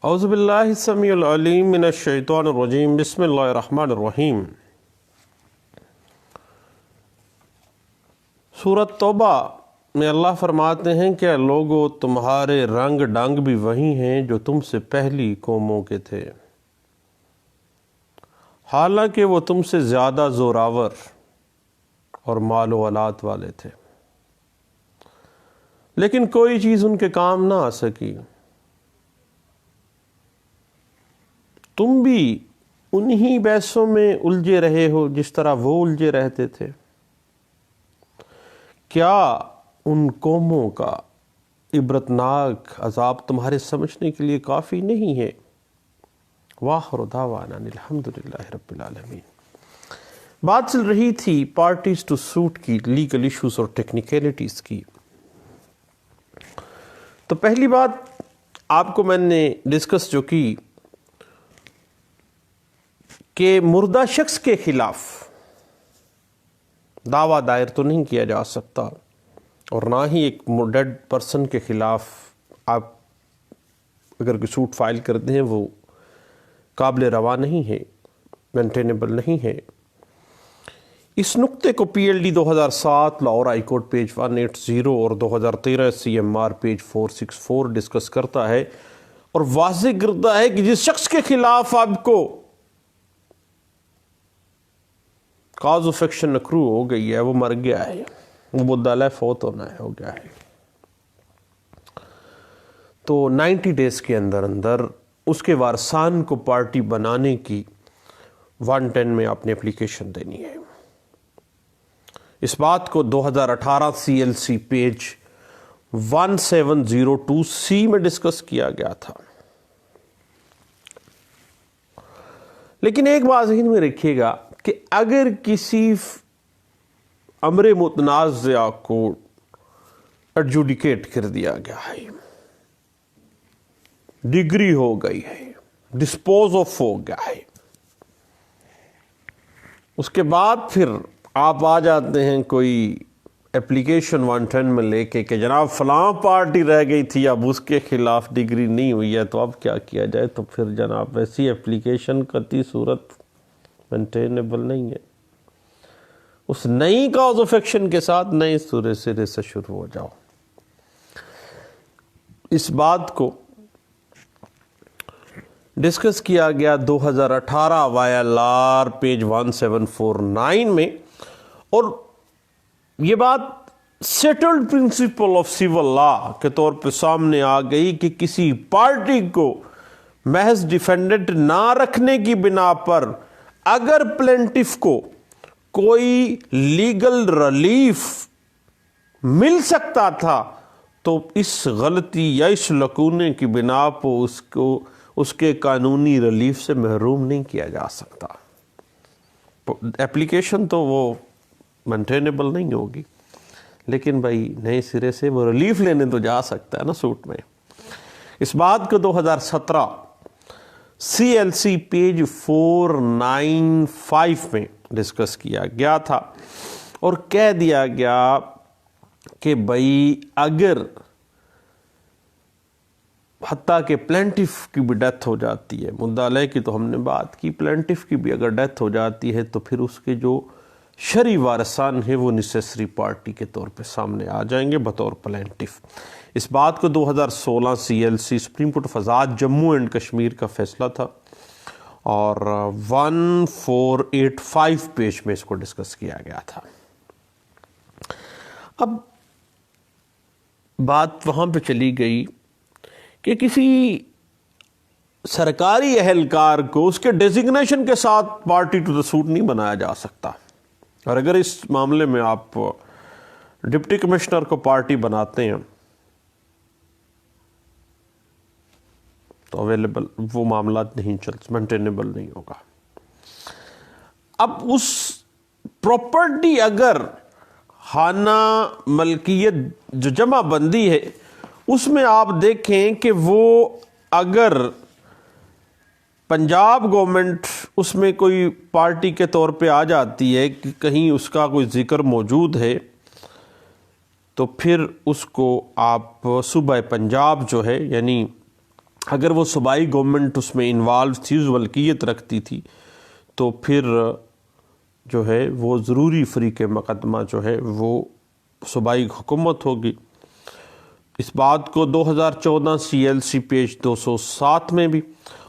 اعوذ باللہ السمیع العلیم من الشیطان الرجیم بسم اللہ الرحمن الرحیم۔ سورۃ توبہ میں اللہ فرماتے ہیں کہ لوگو تمہارے رنگ ڈنگ بھی وہی ہیں جو تم سے پہلی قوموں کے تھے، حالانکہ وہ تم سے زیادہ زوراور اور مال و اولاد والے تھے، لیکن کوئی چیز ان کے کام نہ آ سکی۔ تم بھی انہی بحثوں میں الجھے رہے ہو جس طرح وہ الجھے رہتے تھے۔ کیا ان قوموں کا عبرتناک عذاب تمہارے سمجھنے کے لیے کافی نہیں ہے؟ وآخر دعوانا الحمدللہ رب العالمین۔ بات چل رہی تھی پارٹیز ٹو سوٹ کی، لیگل ایشوز اور ٹیکنیکلٹیز کی۔ تو پہلی بات آپ کو میں نے ڈسکس جو کی کہ مردہ شخص کے خلاف دعویٰ دائر تو نہیں کیا جا سکتا، اور نہ ہی ایک ڈیڈ پرسن کے خلاف آپ اگر کوئی سوٹ فائل کرتے ہیں وہ قابل روا نہیں ہے، مینٹینیبل نہیں ہے۔ اس نقطے کو P L D 2007 Lahore high court page 180 اور 2013 C M R page 464 discuss کرتا ہے اور واضح کرتا ہے کہ جس شخص کے خلاف آپ کو کاز آف ایکشن اکرو ہو گئی ہے، وہ مر گیا ہے، وہ مدعا فوت ہونا ہے، ہو گیا ہے، تو 90 ڈیز کے اندر اس کے وارثان کو پارٹی بنانے کی 110 میں آپ نے اپلیکیشن دینی ہے۔ اس بات کو 2018 سی ایل سی پیج 1702 سی میں ڈسکس کیا گیا تھا۔ لیکن ایک بات ذہن میں رکھیے گا کہ اگر کسی امر متنازع کو ایڈجوڈیکیٹ کر دیا گیا ہے، ڈگری ہو گئی ہے، ڈسپوز آف ہو گیا ہے، اس کے بعد پھر آپ آ جاتے ہیں کوئی اپلیکیشن 110 میں لے کے کہ جناب فلاں پارٹی رہ گئی تھی، اب اس کے خلاف ڈگری نہیں ہوئی ہے، تو اب کیا کیا جائے؟ تو پھر جناب ویسی اپلیکیشن قطعی صورت مینٹینیبل نہیں ہے۔ اس نئی کاز آف ایکشن کے ساتھ نئے سرے سے شروع ہو جاؤ۔ اس بات کو ڈسکس کیا گیا 2018 وائی ایل آر پیج 1749 میں، اور یہ بات settled principle of civil law کے طور پہ سامنے آ گئی کہ کسی پارٹی کو محض ڈیفینڈنٹ نہ رکھنے کی بنا پر اگر پلینٹف کو کوئی لیگل ریلیف مل سکتا تھا تو اس غلطی یا اس لکونے کی بنا پر اس کے قانونی ریلیف سے محروم نہیں کیا جا سکتا۔ اپلیکیشن تو وہ مینٹینیبل نہیں ہوگی، لیکن بھائی نئے سرے سے وہ ریلیف لینے تو جا سکتا ہے نا سوٹ میں۔ اس بات کو 2017 سی ایل سی پیج 495 میں ڈسکس کیا گیا تھا اور کہہ دیا گیا کہ بھائی اگر حتیٰ کہ پلینٹف کی بھی ڈیتھ ہو جاتی ہے، مدعا علیہ کی تو ہم نے بات کی، پلینٹف کی بھی اگر ڈیتھ ہو جاتی ہے تو پھر اس کے جو شرعی وارثان ہیں وہ نیسیسری پارٹی کے طور پہ سامنے آ جائیں گے بطور پلینٹف۔ اس بات کو 2016 C L C supreme court of Azad Jammu and Kashmir کا فیصلہ تھا، اور 1485 پیج میں اس کو ڈسکس کیا گیا تھا۔ اب بات وہاں پہ چلی گئی کہ کسی سرکاری اہلکار کو اس کے ڈیزگنیشن کے ساتھ پارٹی ٹو دا سوٹ نہیں بنایا جا سکتا، اور اگر اس معاملے میں آپ ڈپٹی کمشنر کو پارٹی بناتے ہیں تو اویلیبل وہ معاملات نہیں مینٹینیبل نہیں ہوگا۔ اب اس پراپرٹی اگر خانہ ملکیت جو جمع بندی ہے اس میں آپ دیکھیں کہ وہ اگر پنجاب گورنمنٹ اس میں کوئی پارٹی کے طور پہ آ جاتی ہے کہ کہیں اس کا کوئی ذکر موجود ہے، تو پھر اس کو آپ صوبہ پنجاب جو ہے یعنی اگر وہ صوبائی گورنمنٹ اس میں انوالو تھی، اس ملکیت رکھتی تھی، تو پھر جو ہے وہ ضروری فریق مقدمہ جو ہے وہ صوبائی حکومت ہوگی۔ اس بات کو 2014 CLC پیج 207 میں بھی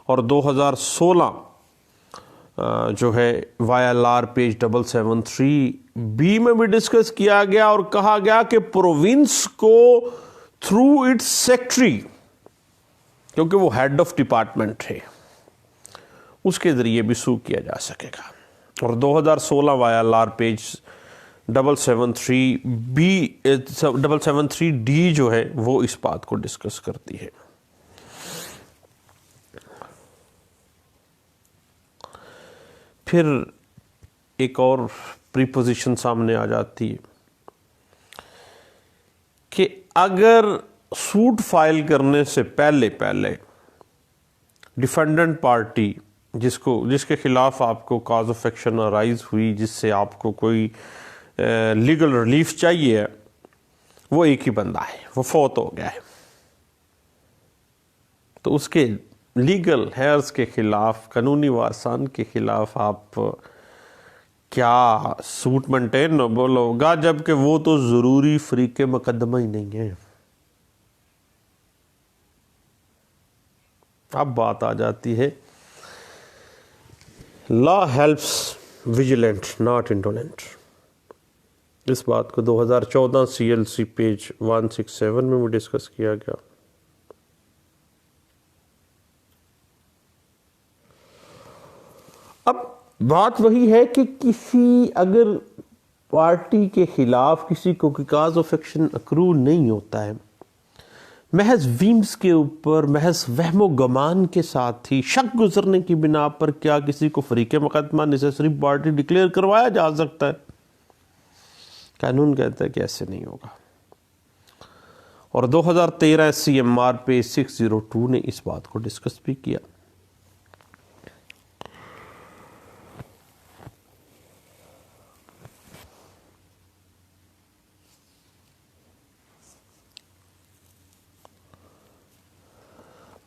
اور 2016 جو ہے YLR پیج 773B میں بھی ڈسکس کیا گیا، اور کہا گیا کہ پروونس کو تھرو اٹس سیکٹری، کیونکہ وہ ہیڈ آف ڈپارٹمنٹ ہے، اس کے ذریعے بھی سو کیا جا سکے گا۔ اور 2016 YLR پیج 773D جو ہے وہ اس بات کو ڈسکس کرتی ہے۔ پھر ایک اور پریپوزیشن سامنے آ جاتی ہے کہ اگر سوٹ فائل کرنے سے پہلے ڈیفینڈنٹ پارٹی جس کے خلاف آپ کو کاز آف ایکشن ارائز ہوئی، جس سے آپ کو کوئی لیگل ریلیف چاہیے، وہ ایک ہی بندہ ہے، وہ فوت ہو گیا ہے، تو اس کے لیگل ہیئرز کے خلاف، قانونی وارثان کے خلاف آپ کیا سوٹ مینٹین بولو گا، جبکہ وہ تو ضروری فریق مقدمہ ہی نہیں ہے۔ اب بات آ جاتی ہے لا ہیلپس ویجیلنٹ ناٹ انڈولنٹ۔ اس بات کو 2014 CLC پیج 167 میں بھی ڈسکس کیا گیا۔ اب بات وہی ہے کہ اگر پارٹی کے خلاف کسی کو کاز آف ایکشن اکرو نہیں ہوتا ہے، محض ویمز کے اوپر، محض وہم و گمان کے ساتھ ہی، شک گزرنے کی بنا پر کیا کسی کو فریق مقدمہ نیسیسری پارٹی ڈکلیئر کروایا جا سکتا ہے؟ قانون کہتا ہے کہ ایسے نہیں ہوگا۔ اور 2013 CMR پیج 602 نے اس بات کو ڈسکس بھی کیا۔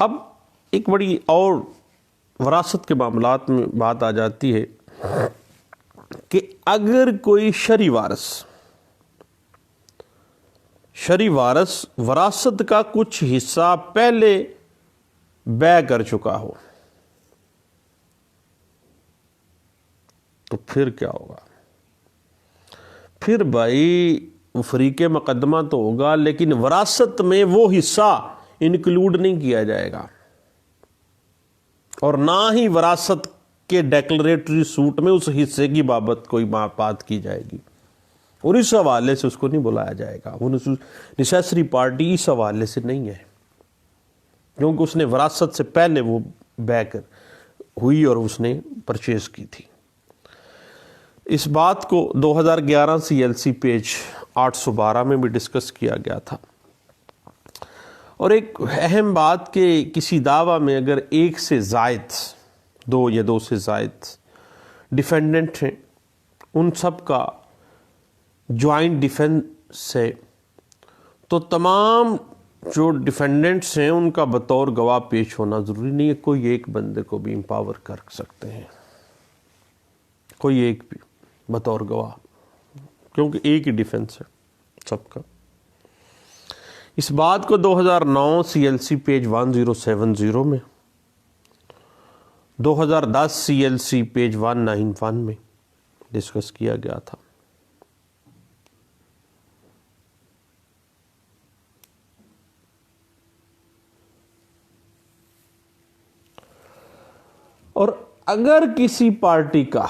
اب ایک بڑی اور وراثت کے معاملات میں بات آ جاتی ہے کہ اگر کوئی شرعی وارث وراثت کا کچھ حصہ پہلے بے کر چکا ہو تو پھر کیا ہوگا؟ پھر بھائی فریق مقدمہ تو ہوگا، لیکن وراثت میں وہ حصہ انکلوڈ نہیں کیا جائے گا، اور نہ ہی وراثت کے ڈیکلریٹری سوٹ میں اس حصے کی بابت کوئی بات کی جائے گی، اور اس حوالے سے اس کو نہیں بلایا جائے گا۔ وہ نیسیسری پارٹی اس حوالے سے نہیں ہے، کیونکہ اس نے وراثت سے پہلے وہ بے ہوئی اور اس نے پرچیز کی تھی۔ اس بات کو 2011 CLC پیج 812 میں بھی ڈسکس کیا گیا تھا۔ اور ایک اہم بات کہ کسی دعویٰ میں اگر ایک سے زائد، دو سے زائد ڈیفینڈنٹ ہیں، ان سب کا جوائنٹ ڈیفنس ہے، تو تمام جو ڈیفینڈنٹس ہیں ان کا بطور گواہ پیش ہونا ضروری نہیں ہے۔ کوئی ایک بندے کو بھی امپاور کر سکتے ہیں، کوئی ایک بھی بطور گواہ، کیونکہ ایک ہی ڈیفنس ہے سب کا۔ اس بات کو 2009 CLC پیج 1070 میں، 2010 CLC پیج 191 میں ڈسکس کیا گیا تھا۔ اور اگر کسی پارٹی کا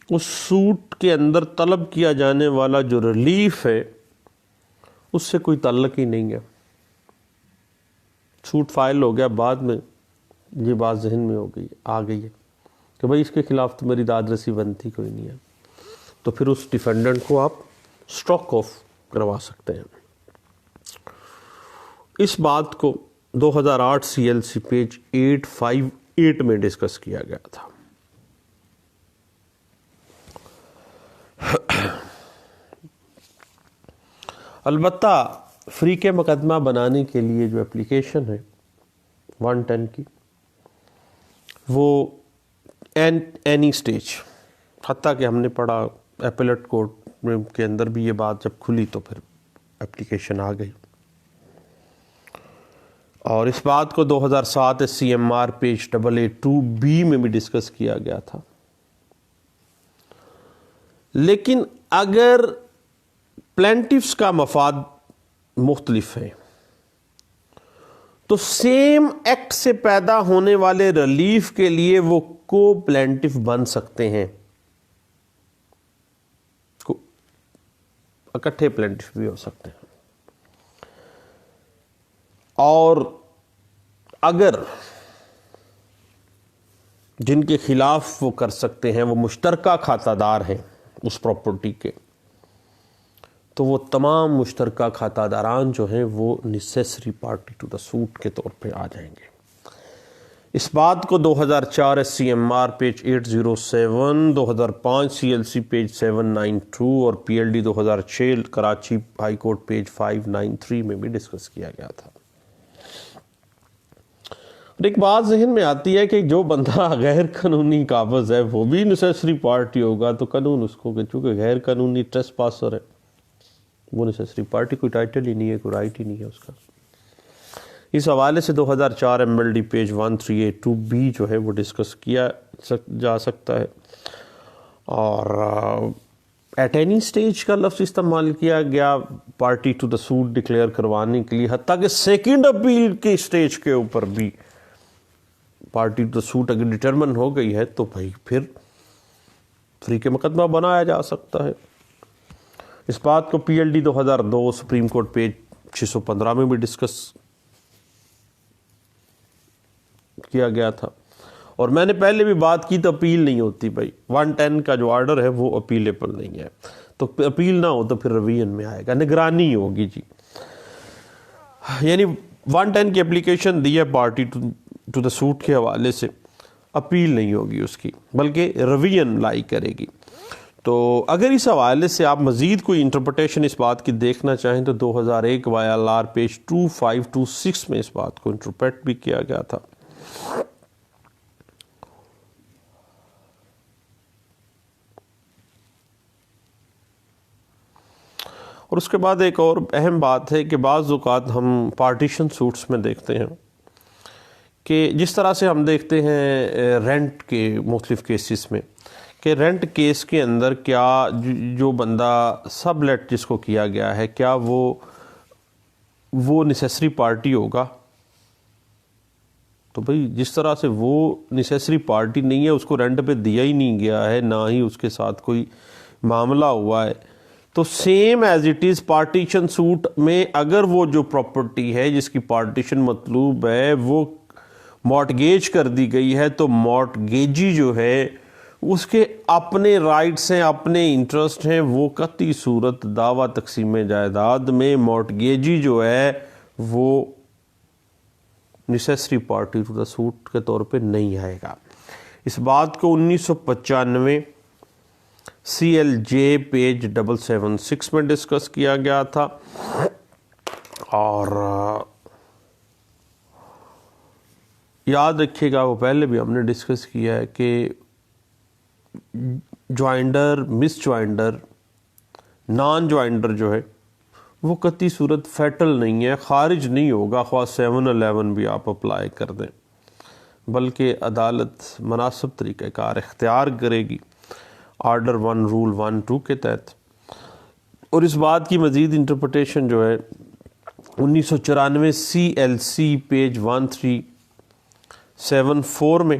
اس سوٹ کے اندر طلب کیا جانے والا جو ریلیف ہے اس سے کوئی تعلق ہی نہیں ہے، سوٹ فائل ہو گیا، بعد میں یہ بات ذہن میں آ گئی ہے کہ بھائی اس کے خلاف تو میری داد رسی بنتی کوئی نہیں ہے، تو پھر اس ڈیفینڈنٹ کو آپ اسٹاک آف کروا سکتے ہیں۔ اس بات کو 2008 CLC پیج 858 میں ڈسکس کیا گیا تھا۔ البتہ فریق مقدمہ بنانے کے لیے جو اپلیکیشن ہے 110 کی، وہ اینی سٹیج، حتیٰ کہ ہم نے پڑھا اپیلٹ کورٹ کے اندر بھی یہ بات جب کھلی تو پھر اپلیکیشن آ گئی، اور اس بات کو 2007 CMR پیج 882B میں بھی ڈسکس کیا گیا تھا۔ لیکن اگر پلینٹیفز کا مفاد مختلف ہے تو سیم ایکٹ سے پیدا ہونے والے ریلیف کے لیے وہ کو پلینٹیف بن سکتے ہیں، اکٹھے پلینٹیف بھی ہو سکتے ہیں، اور اگر جن کے خلاف وہ کر سکتے ہیں وہ مشترکہ کھاتہ دار ہیں اس پراپرٹی کے، تو وہ تمام مشترکہ کھاتہ داران جو ہیں وہ necessary party to the suit کے طور پہ آ جائیں گے۔ اس بات کو 2004 CMR پیج 807، 2005 CLC پیج 792 اور PLD 2006 Karachi high court page 593 میں بھی ڈسکس کیا گیا تھا۔ اور ایک بات ذہن میں آتی ہے کہ جو بندہ غیر قانونی قابض ہے وہ بھی نیسیسری پارٹی ہوگا، تو قانون اس کو کہ چونکہ غیر قانونی ٹریس پاسر ہے وہ نیسیسری پارٹی، کوئی ٹائٹل ہی نہیں ہے، کوئی رائٹ ہی نہیں ہے اس کا۔ اس حوالے سے 2004 MLD پیج 1382B جو ہے وہ ڈسکس کیا جا سکتا ہے، اور ایٹ اینی سٹیج کا لفظ استعمال کیا گیا party to the suit declare کروانے کے لیے، حتیٰ کہ سیکنڈ اپیل کی سٹیج کے اوپر بھی پارٹی ٹو دا سوٹ اگر ڈٹرمن ہو گئی ہے تو بھائی پھر فریق مقدمہ بنایا جا سکتا ہے۔ اس بات کو PLD 2002 سپریم کورٹ پیج 615 میں بھی ڈسکس کیا گیا تھا، اور میں نے پہلے بھی بات کی تو اپیل نہیں ہوتی بھائی، 110 کا جو آرڈر ہے وہ اپیلیبل نہیں ہے، تو اپیل نہ ہو تو پھر ریویژن میں آئے گا، نگرانی ہوگی جی، یعنی 110 کی اپلیکیشن دی ہے پارٹی ٹو دا سوٹ کے حوالے سے، اپیل نہیں ہوگی اس کی بلکہ ریویژن لائی کرے گی۔ تو اگر اس حوالے سے آپ مزید کوئی انٹرپریٹیشن اس بات کی دیکھنا چاہیں تو 2001 YLR پیج 2526 میں اس بات کو انٹرپریٹ بھی کیا گیا تھا۔ اور اس کے بعد ایک اور اہم بات ہے کہ بعض اوقات ہم پارٹیشن سوٹس میں دیکھتے ہیں کہ جس طرح سے ہم دیکھتے ہیں رینٹ کے مختلف کیسز میں کہ رینٹ کیس کے اندر کیا جو بندہ سب لیٹ جس کو کیا گیا ہے کیا وہ نیسیسری پارٹی ہوگا، تو بھئی جس طرح سے وہ نیسیسری پارٹی نہیں ہے، اس کو رینٹ پہ دیا ہی نہیں گیا ہے، نہ ہی اس کے ساتھ کوئی معاملہ ہوا ہے، تو same as it is partition suit میں اگر وہ جو پراپرٹی ہے جس کی پارٹیشن مطلوب ہے وہ مارٹگیج کر دی گئی ہے، تو مارٹگیجی جو ہے اس کے اپنے رائٹس ہیں، اپنے انٹرسٹ ہیں، وہ قطعی صورت دعویٰ تقسیم جائیداد میں مارٹگیجی جو ہے وہ necessary party to the suit کے طور پہ نہیں آئے گا۔ اس بات کو 1995 CLJ پیج 776 میں ڈسکس کیا گیا تھا، اور یاد رکھیے گا وہ پہلے بھی ہم نے ڈسکس کیا ہے کہ جوائنڈر، مس جوائنڈر، نان جوائنڈر جو ہے وہ قطعی صورت فیٹل نہیں ہے، خارج نہیں ہوگا خواہ 711 بھی آپ اپلائی کر دیں، بلکہ عدالت مناسب طریقہ کار اختیار کرے گی آرڈر 1 رول 1-2 کے تحت۔ اور اس بات کی مزید انٹرپریٹیشن جو ہے 1994 CLC پیج 1374 میں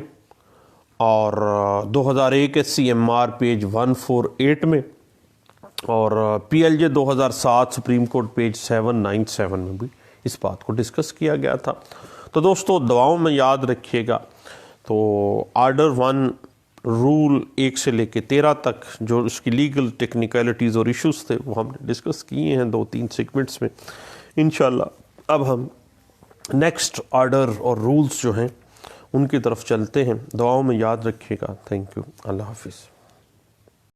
اور 2001 CMR پیج 148 میں اور PLJ 2007 سپریم کورٹ پیج 797 میں بھی اس بات کو ڈسکس کیا گیا تھا۔ تو دوستو دعاؤں میں یاد رکھیے گا، تو آرڈر 1 رول 1 سے لے کے 13 تک جو اس کی لیگل ٹیکنیکلٹیز اور ایشوز تھے وہ ہم نے ڈسکس کیے ہیں 2-3 سیگمنٹس میں۔ انشاءاللہ اب ہم نیکسٹ آرڈر اور رولز جو ہیں ان کی طرف چلتے ہیں۔ دعاؤں میں یاد رکھیے گا۔ تھینک یو، اللہ حافظ۔